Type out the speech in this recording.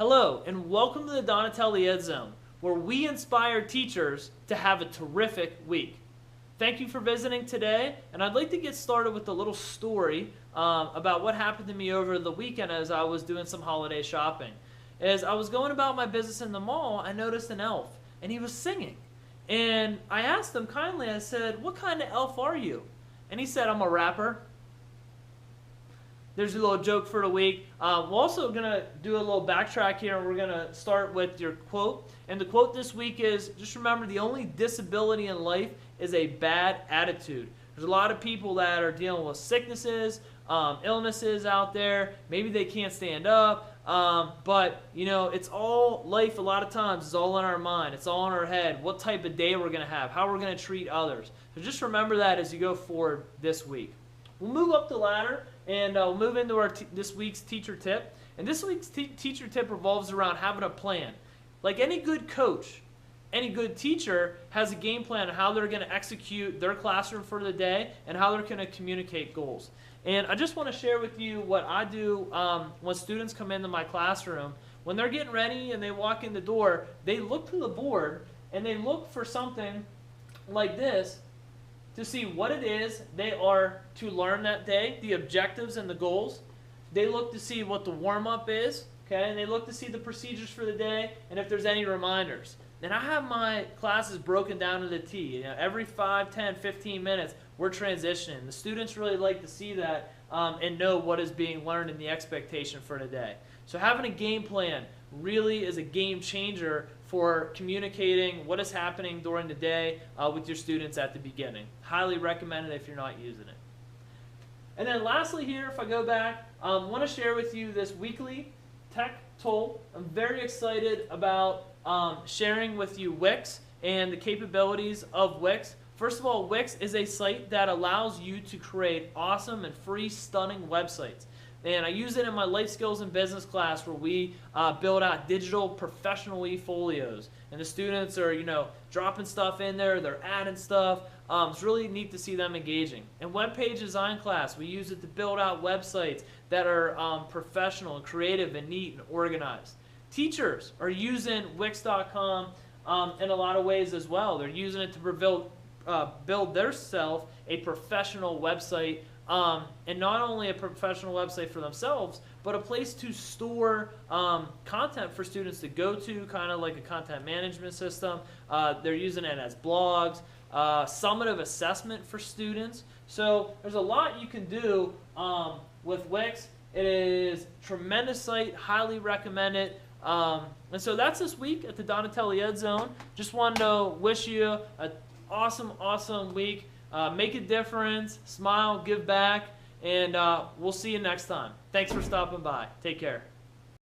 Hello, and welcome to the Donatelli Ed Zone, where we inspire teachers to have a terrific week. Thank you for visiting today, and I'd like to get started with a little story about what happened to me over the weekend as I was doing some holiday shopping. As I was going about my business in the mall, I noticed an elf, and he was singing. And I asked him kindly, I said, "What kind of elf are you?" And he said, "I'm a rapper." There's a little joke for the week. We're also going to do a little backtrack here, and we're going to start with your quote. And the quote this week is, just remember, the only disability in life is a bad attitude. There's a lot of people that are dealing with sicknesses, illnesses out there. Maybe they can't stand up. But, you know, it's all life a lot of times. It's all in our mind. It's all in our head. What type of day we're going to have. How we're going to treat others. So just remember that as you go forward this week. We'll move up the ladder and we'll move into our this week's teacher tip. And this week's teacher tip revolves around having a plan. Like any good coach, any good teacher has a game plan on how they're going to execute their classroom for the day and how they're going to communicate goals. And I just want to share with you what I do when students come into my classroom. When they're getting ready and they walk in the door, they look to the board and they look for something like this to see what it is they are to learn that day, the objectives and the goals. They look to see what the warm-up is, okay, and they look to see the procedures for the day and if there's any reminders. And I have my classes broken down to the T. You know, every 5, 10, 15 minutes, we're transitioning. The students really like to see that and know what is being learned and the expectation for the day. So having a game plan really is a game changer for communicating what is happening during the day with your students at the beginning. Highly recommend it if you're not using it. And then lastly here, if I go back, I want to share with you this weekly tech tool. I'm very excited about sharing with you Wix and the capabilities of Wix. First of all, Wix is a site that allows you to create awesome and free, stunning websites. And I use it in my life skills and business class where we build out digital professional e-folios. And the students are, you know, dropping stuff in there, they're adding stuff. It's really neat to see them engaging. In web page design class, we use it to build out websites that are professional and creative and neat and organized. Teachers are using Wix.com in a lot of ways as well. They're using it to build their self a professional website. And not only a professional website for themselves, but a place to store content for students to go to, kind of like a content management system. They're using it as blogs, summative assessment for students. So there's a lot you can do with Wix. It is a tremendous site, highly recommend it. And so that's this week at the Donatelli Ed Zone. Just wanted to wish you an awesome, awesome week. Make a difference, smile, give back, and we'll see you next time. Thanks for stopping by. Take care.